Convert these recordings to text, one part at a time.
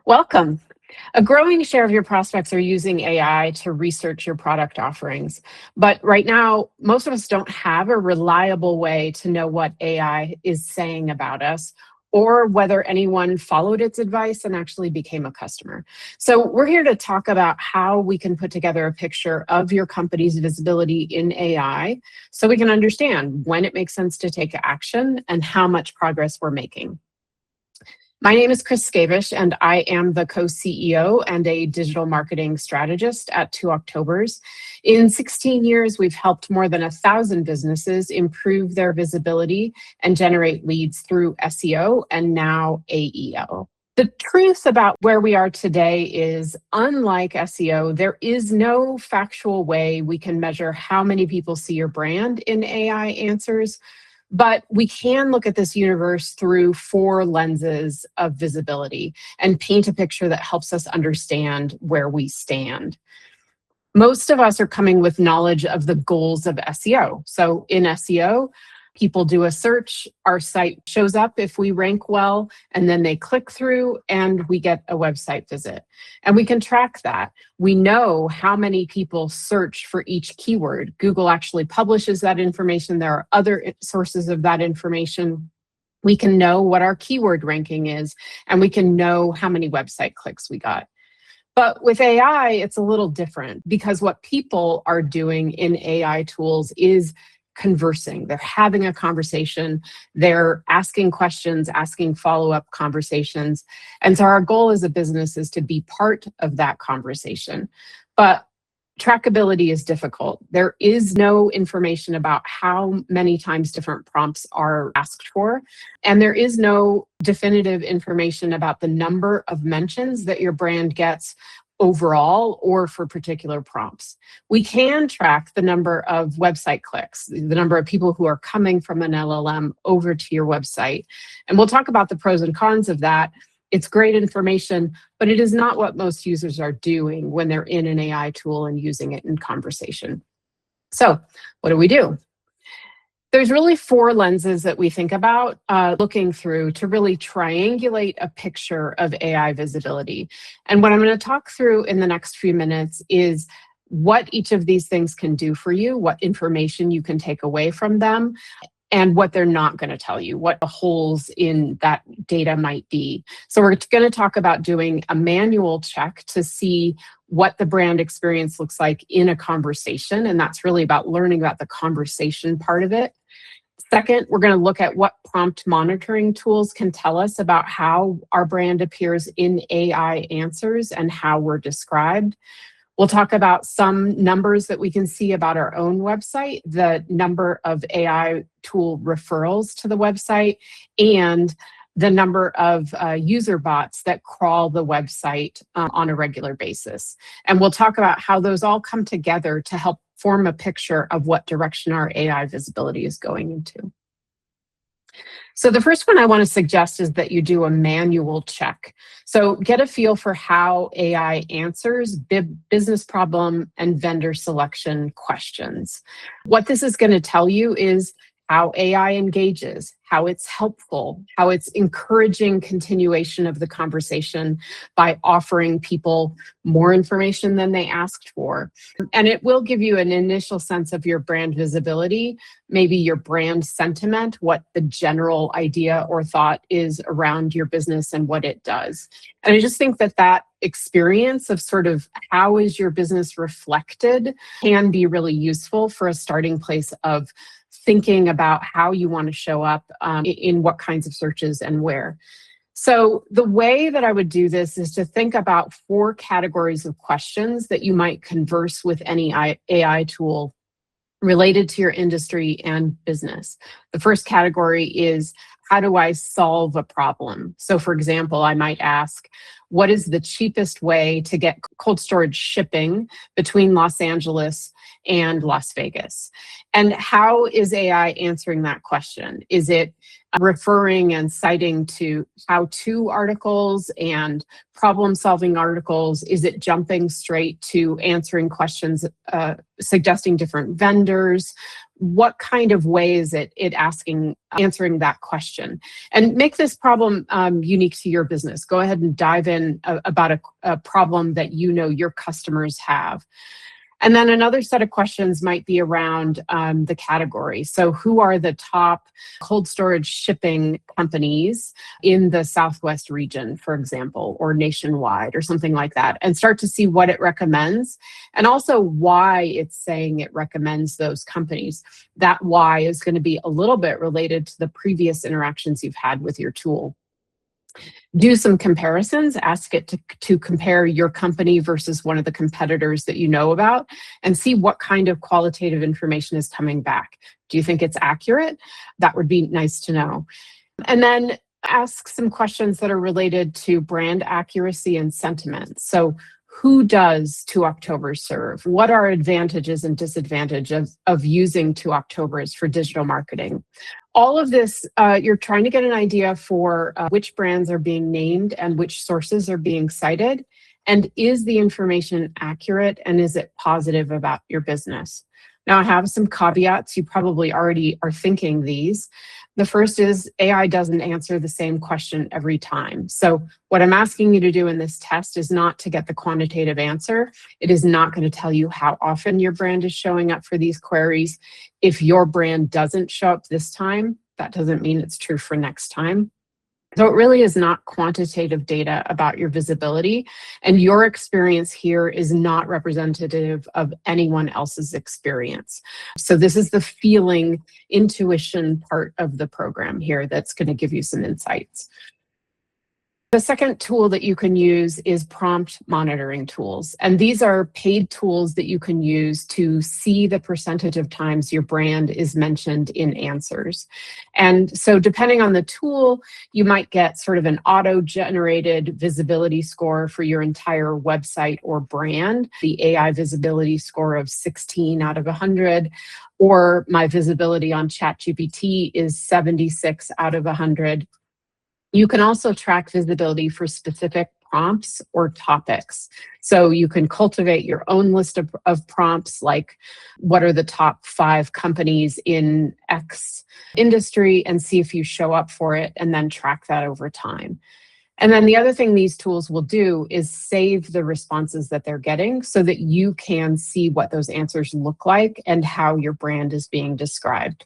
Welcome. A growing share of your prospects are using AI to research your product offerings. But right now, most of us don't have a reliable way to know what AI is saying about us or whether anyone followed its advice and actually became a customer. So we're here to talk about how we can put together a picture of your company's visibility in AI so we can understand when it makes sense to take action and how much progress we're making. My name is Kris Skavish, and I am the co-CEO and a digital marketing strategist at Octobers. In 16 years, we've helped more than 1,000 businesses improve their visibility and generate leads through SEO and now AEO. The truth about where we are today is, unlike SEO, there is no factual way we can measure how many people see your brand in AI answers. But we can look at this universe through 4 lenses of visibility and paint a picture that helps us understand where we stand. Most of us are coming with knowledge of the goals of SEO. So in SEO, people do a search, our site shows up if we rank well, and then they click through and we get a website visit. And we can track that. We know how many people search for each keyword. Google actually publishes that information. There are other sources of that information. We can know what our keyword ranking is, and we can know how many website clicks we got. But with AI, it's a little different because what people are doing in AI tools is conversing. They're having a conversation. They're asking questions, asking follow-up conversations. And so our goal as a business is to be part of that conversation. But trackability is difficult. There is no information about how many times different prompts are asked for. And there is no definitive information about the number of mentions that your brand gets overall or for particular prompts. We can track the number of website clicks, the number of people who are coming from an LLM over to your website. And we'll talk about the pros and cons of that. It's great information, but it is not what most users are doing when they're in an AI tool and using it in conversation. So what do? There's really 4 lenses that we think about looking through to really triangulate a picture of AI visibility. And what I'm going to talk through in the next few minutes is what each of these things can do for you, what information you can take away from them, and what they're not going to tell you, what the holes in that data might be. So we're going to talk about doing a manual check to see what the brand experience looks like in a conversation. And that's really about learning about the conversation part of it. Second, we're going to look at what prompt monitoring tools can tell us about how our brand appears in AI answers and how we're described. We'll talk about some numbers that we can see about our own website, the number of AI tool referrals to the website, and the number of user bots that crawl the website on a regular basis. And we'll talk about how those all come together to help form a picture of what direction our AI visibility is going into. So the first one I want to suggest is that you do a manual check. So get a feel for how AI answers business problem and vendor selection questions. What this is going to tell you is how AI engages, how it's helpful, how it's encouraging continuation of the conversation by offering people more information than they asked for. And it will give you an initial sense of your brand visibility, maybe your brand sentiment, what the general idea or thought is around your business and what it does. And I just think that that experience of sort of how is your business reflected can be really useful for a starting place of thinking about how you want to show up in what kinds of searches and where. So the way that I would do this is to think about 4 categories of questions that you might converse with any AI tool related to your industry and business. The first category is, how do I solve a problem? So for example, I might ask, what is the cheapest way to get cold storage shipping between Los Angeles and Las Vegas? And how is AI answering that question? Is it referring and citing to how-to articles and problem-solving articles? Is it jumping straight to answering questions, suggesting different vendors? what kind of way is it answering that question? And make this problem unique to your business. Go ahead and dive in about a problem that you know your customers have. And then another set of questions might be around the category. So who are the top cold storage shipping companies in the Southwest region, for example, or nationwide or something like that, and start to see what it recommends and also why it's saying it recommends those companies. That why is going to be a little bit related to the previous interactions you've had with your tool. Do some comparisons, ask it to compare your company versus one of the competitors that you know about and see what kind of qualitative information is coming back. Do you think it's accurate? That would be nice to know. And then ask some questions that are related to brand accuracy and sentiment. So who does 2 Octobers serve? What are advantages and disadvantages of using 2 Octobers for digital marketing? All of this, you're trying to get an idea for which brands are being named and which sources are being cited. And is the information accurate and is it positive about your business? Now, I have some caveats. You probably already are thinking these. The first is AI doesn't answer the same question every time. So what I'm asking you to do in this test is not to get the quantitative answer. It is not going to tell you how often your brand is showing up for these queries. If your brand doesn't show up this time, that doesn't mean it's true for next time. So it really is not quantitative data about your visibility, and your experience here is not representative of anyone else's experience. So this is the feeling, intuition part of the program here that's going to give you some insights. The second tool that you can use is prompt monitoring tools. And these are paid tools that you can use to see the percentage of times your brand is mentioned in answers. And so depending on the tool, you might get sort of an auto-generated visibility score for your entire website or brand, the AI visibility score of 16 out of 100, or my visibility on ChatGPT is 76 out of 100. You can also track visibility for specific prompts or topics. So you can cultivate your own list of prompts, like what are the top 5 companies in X industry, and see if you show up for it, and then track that over time. And then the other thing these tools will do is save the responses that they're getting so that you can see what those answers look like and how your brand is being described.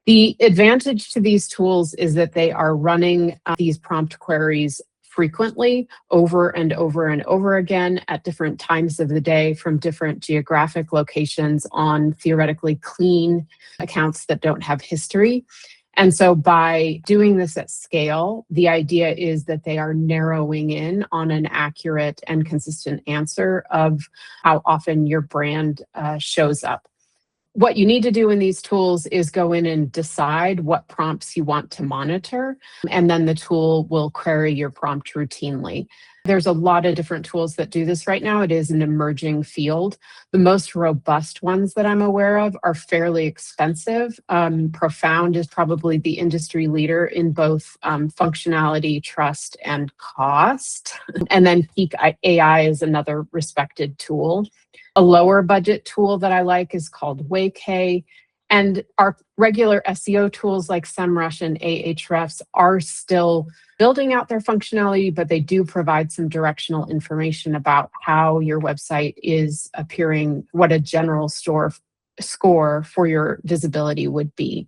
The advantage to these tools is that they are running these prompt queries frequently, over and over and over again at different times of the day from different geographic locations on theoretically clean accounts that don't have history. And so by doing this at scale, the idea is that they are narrowing in on an accurate and consistent answer of how often your brand shows up. What you need to do in these tools is go in and decide what prompts you want to monitor, and then the tool will query your prompt routinely. There's a lot of different tools that do this right now. It is an emerging field. The most robust ones that I'm aware of are fairly expensive. Profound is probably the industry leader in both functionality, trust, and cost. And then Peak AI is another respected tool. A lower budget tool that I like is called Wayk. And our regular SEO tools like SEMrush and Ahrefs are still building out their functionality, but they do provide some directional information about how your website is appearing, what a general score for your visibility would be.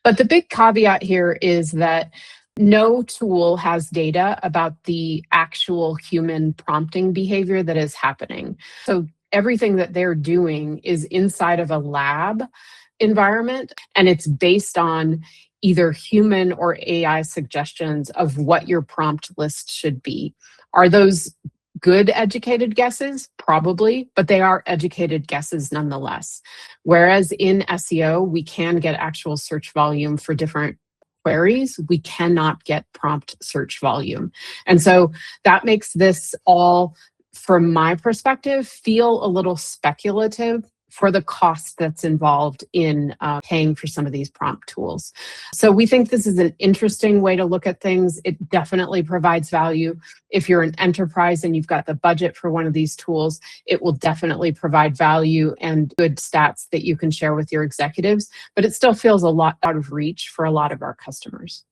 But the big caveat here is that no tool has data about the actual human prompting behavior that is happening. So everything that they're doing is inside of a lab environment, and it's based on either human or AI suggestions of what your prompt list should be. Are those good educated guesses? Probably, but they are educated guesses nonetheless. Whereas in SEO, we can get actual search volume for different queries, we cannot get prompt search volume. And so that makes this all, from my perspective, feel a little speculative for the cost that's involved in paying for some of these prompt tools. So we think this is an interesting way to look at things. It definitely provides value. If you're an enterprise and you've got the budget for one of these tools, it will definitely provide value and good stats that you can share with your executives, but it still feels a lot out of reach for a lot of our customers.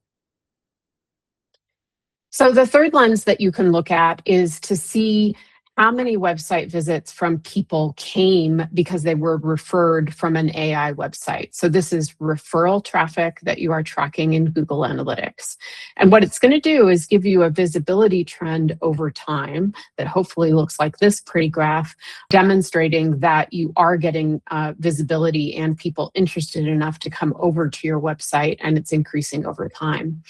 So the third lens that you can look at is to see how many website visits from people came because they were referred from an AI website. So this is referral traffic that you are tracking in Google Analytics. And what it's going to do is give you a visibility trend over time that hopefully looks like this pretty graph, demonstrating that you are getting visibility and people interested enough to come over to your website, and it's increasing over time.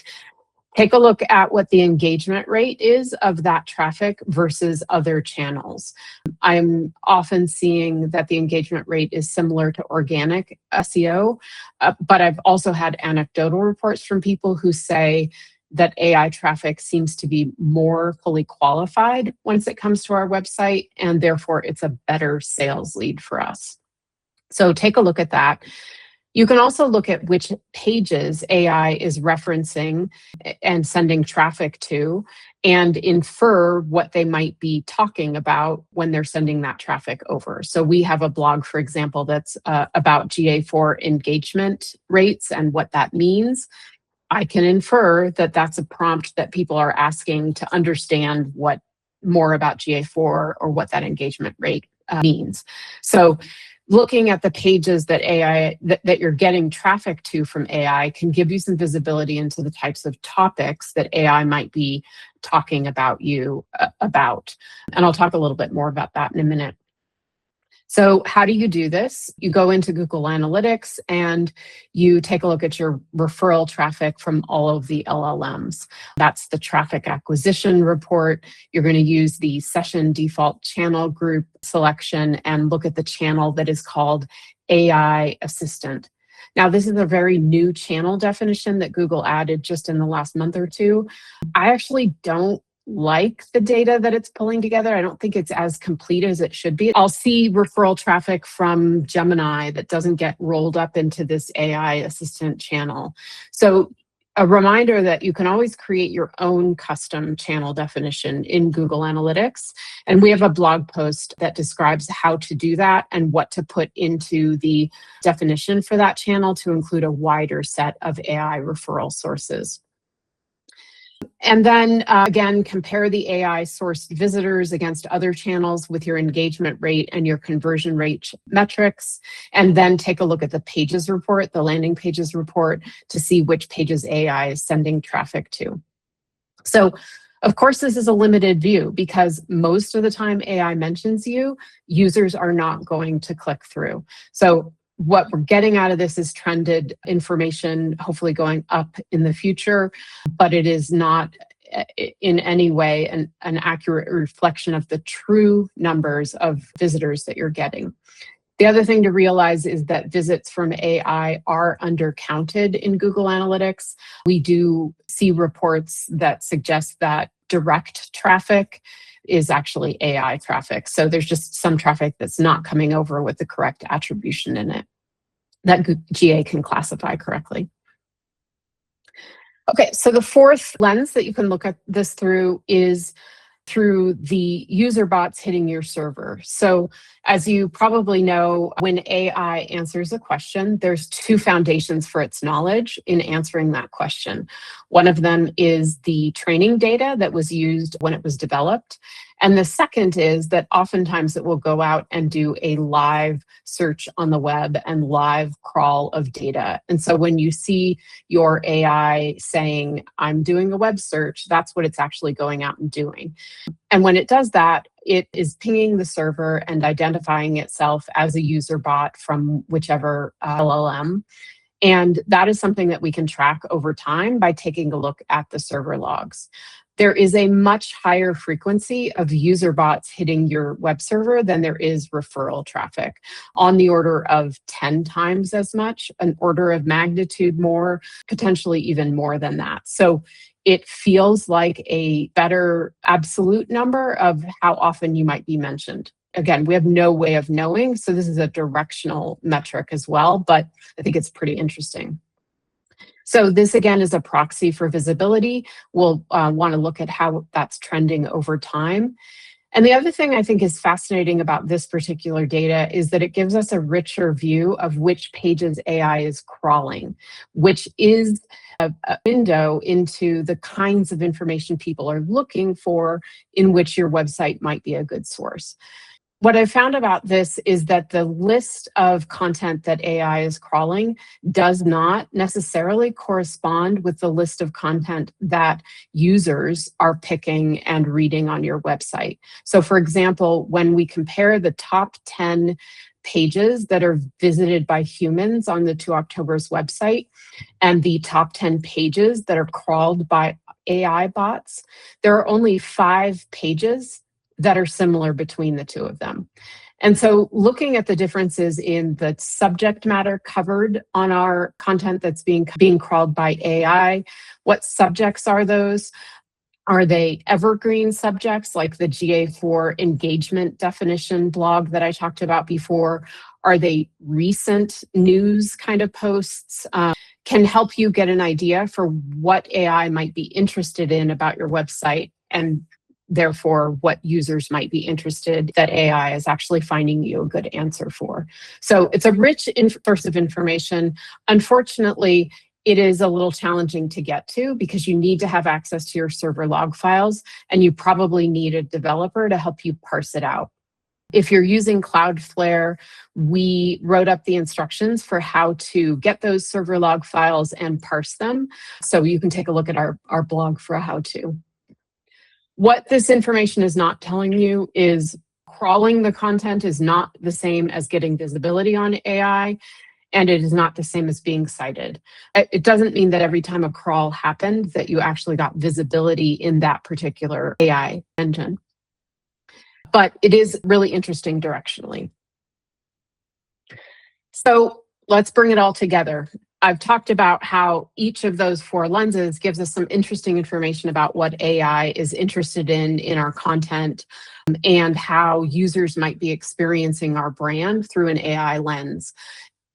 Take a look at what the engagement rate is of that traffic versus other channels. I'm often seeing that the engagement rate is similar to organic SEO, but I've also had anecdotal reports from people who say that AI traffic seems to be more fully qualified once it comes to our website, and therefore it's a better sales lead for us. So take a look at that. You can also look at which pages AI is referencing and sending traffic to and infer what they might be talking about when they're sending that traffic over. So we have a blog, for example, that's about GA4 engagement rates and what that means. I can infer that that's a prompt that people are asking to understand what more about GA4 or what that engagement rate means. So looking at the pages that AI that you're getting traffic to from AI can give you some visibility into the types of topics that AI might be talking about you about. And I'll talk a little bit more about that in a minute. So how do you do this? You go into Google Analytics and you take a look at your referral traffic from all of the LLMs. That's the traffic acquisition report. You're going to use the session default channel group selection and look at the channel that is called AI Assistant. Now, this is a very new channel definition that Google added just in the last month or two. I actually don't like the data that it's pulling together. I don't think it's as complete as it should be. I'll see referral traffic from Gemini that doesn't get rolled up into this AI assistant channel. So a reminder that you can always create your own custom channel definition in Google Analytics. And we have a blog post that describes how to do that and what to put into the definition for that channel to include a wider set of AI referral sources. And then again, compare the AI sourced visitors against other channels with your engagement rate and your conversion rate metrics. And then take a look at the pages report, the landing pages report, to see which pages AI is sending traffic to. So of course, this is a limited view because most of the time AI mentions you, users are not going to click through. So what we're getting out of this is trended information, hopefully going up in the future, but it is not in any way an accurate reflection of the true numbers of visitors that you're getting. The other thing to realize is that visits from AI are undercounted in Google Analytics. We do see reports that suggest that direct traffic is actually AI traffic. So there's just some traffic that's not coming over with the correct attribution in it that GA can classify correctly. Okay, so the fourth lens that you can look at this through is through the user bots hitting your server. So as you probably know, when AI answers a question, there's two foundations for its knowledge in answering that question. One of them is the training data that was used when it was developed. And the second is that oftentimes it will go out and do a live search on the web and live crawl of data. And so when you see your AI saying, I'm doing a web search, that's what it's actually going out and doing. And when it does that, it is pinging the server and identifying itself as a user bot from whichever LLM. And that is something that we can track over time by taking a look at the server logs. There is a much higher frequency of user bots hitting your web server than there is referral traffic, on the order of 10 times as much, an order of magnitude more, potentially even more than that. So it feels like a better absolute number of how often you might be mentioned. Again, we have no way of knowing, so this is a directional metric as well, but I think it's pretty interesting. So this, again, is a proxy for visibility. We'll want to look at how that's trending over time. And the other thing I think is fascinating about this particular data is that it gives us a richer view of which pages AI is crawling, which is a window into the kinds of information people are looking for in which your website might be a good source. What I found about this is that the list of content that AI is crawling does not necessarily correspond with the list of content that users are picking and reading on your website. So, for example, when we compare the top 10 pages that are visited by humans on the 2 Octobers website and the top 10 pages that are crawled by AI bots, there are only 5 pages that are similar between the two of them. And so looking at the differences in the subject matter covered on our content that's being crawled by AI, what subjects are those? Are they evergreen subjects like the GA4 engagement definition blog that I talked about before? Are they recent news kind of posts? Can help you get an idea for what AI might be interested in about your website, and therefore what users might be interested that AI is actually finding you a good answer for. So it's a rich source of information. Unfortunately, it is a little challenging to get to because you need to have access to your server log files, and you probably need a developer to help you parse it out. If you're using Cloudflare, we wrote up the instructions for how to get those server log files and parse them. So you can take a look at our blog for a how-to. What this information is not telling you is crawling the content is not the same as getting visibility on AI, and it is not the same as being cited. It doesn't mean that every time a crawl happened that you actually got visibility in that particular AI engine. But it is really interesting directionally. So let's bring it all together. I've talked about how each of those 4 lenses gives us some interesting information about what AI is interested in our content, and how users might be experiencing our brand through an AI lens.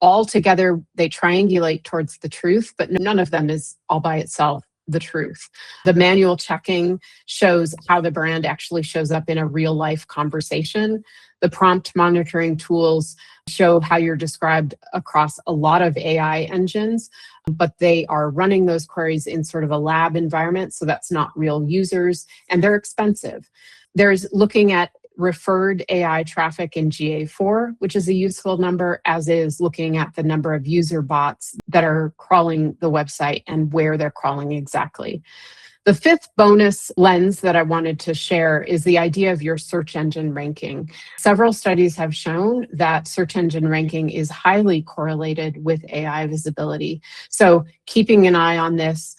All together, they triangulate towards the truth, but none of them is all by itself the truth. The manual checking shows how the brand actually shows up in a real life conversation. The prompt monitoring tools show how you're described across a lot of AI engines, but they are running those queries in sort of a lab environment, so that's not real users, and they're expensive. There's looking at referred AI traffic in GA4, which is a useful number, as is looking at the number of user bots that are crawling the website and where they're crawling exactly. The 5th bonus lens that I wanted to share is the idea of your search engine ranking. Several studies have shown that search engine ranking is highly correlated with AI visibility. So keeping an eye on this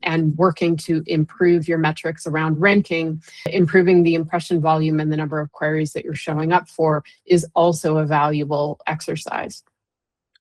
and working to improve your metrics around ranking, improving the impression volume and the number of queries that you're showing up for is also a valuable exercise.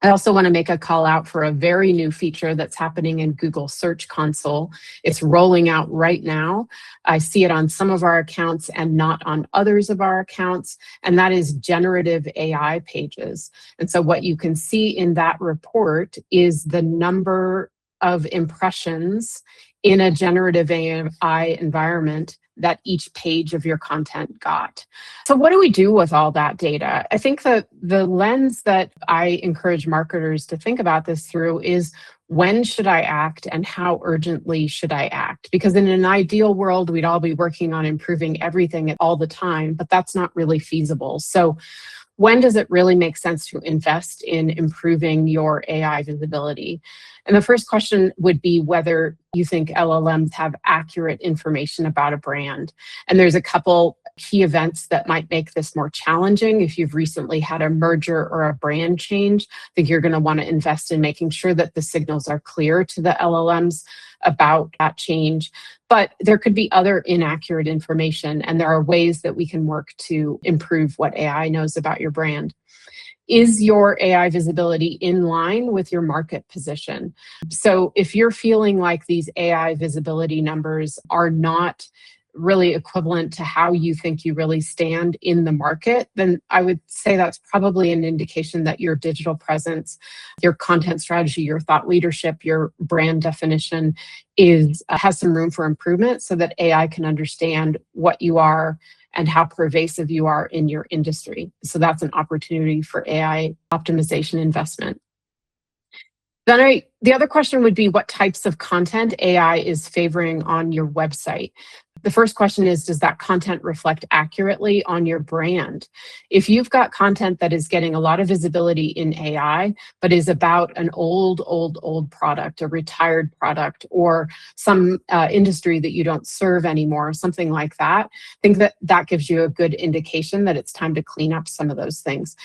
I also want to make a call out for a very new feature that's happening in Google Search Console. It's rolling out right now. I see it on some of our accounts and not on others of our accounts, and that is generative AI pages. And so what you can see in that report is the number of impressions in a generative AI environment that each page of your content got. So what do we do with all that data? I think that the lens that I encourage marketers to think about this through is, when should I act and how urgently should I act? Because in an ideal world, we'd all be working on improving everything all the time, but that's not really feasible. So when does it really make sense to invest in improving your AI visibility? And the first question would be whether you think LLMs have accurate information about a brand. And there's a couple key events that might make this more challenging. If you've recently had a merger or a brand change, I think you're going to want to invest in making sure that the signals are clear to the LLMs about that change. But there could be other inaccurate information, and there are ways that we can work to improve what AI knows about your brand. Is your AI visibility in line with your market position? So if you're feeling like these AI visibility numbers are not really equivalent to how you think you really stand in the market, then I would say that's probably an indication that your digital presence, your content strategy, your thought leadership, your brand definition has some room for improvement so that AI can understand what you are and how pervasive you are in your industry. So that's an opportunity for AI optimization investment. Then the other question would be what types of content AI is favoring on your website. The first question is, does that content reflect accurately on your brand? If you've got content that is getting a lot of visibility in AI, but is about an old product, a retired product, or some industry that you don't serve anymore, something like that, I think that gives you a good indication that it's time to clean up some of those things.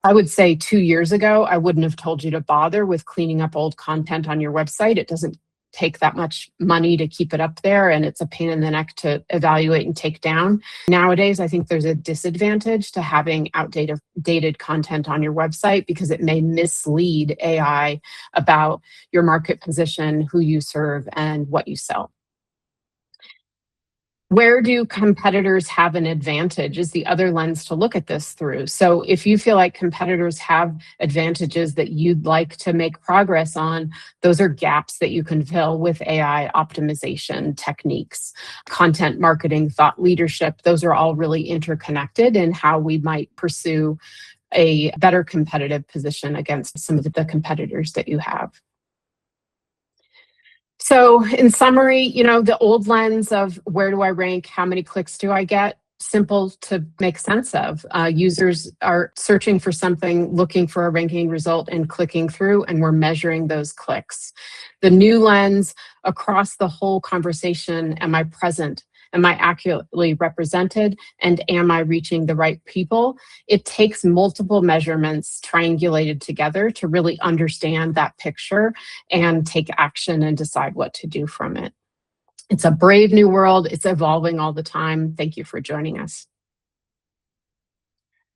I would say 2 years ago, I wouldn't have told you to bother with cleaning up old content on your website. It doesn't take that much money to keep it up there, and it's a pain in the neck to evaluate and take down. Nowadays, I think there's a disadvantage to having outdated content on your website because it may mislead AI about your market position, who you serve, and what you sell. Where do competitors have an advantage is the other lens to look at this through. So if you feel like competitors have advantages that you'd like to make progress on, those are gaps that you can fill with AI optimization techniques. Content marketing, thought leadership, those are all really interconnected in how we might pursue a better competitive position against some of the competitors that you have. So in summary, the old lens of where do I rank, how many clicks do I get, simple to make sense of. Users are searching for something, looking for a ranking result and clicking through, and we're measuring those clicks. The new lens across the whole conversation, am I present? Am I accurately represented? And am I reaching the right people? It takes multiple measurements triangulated together to really understand that picture and take action and decide what to do from it. It's a brave new world. It's evolving all the time. Thank you for joining us.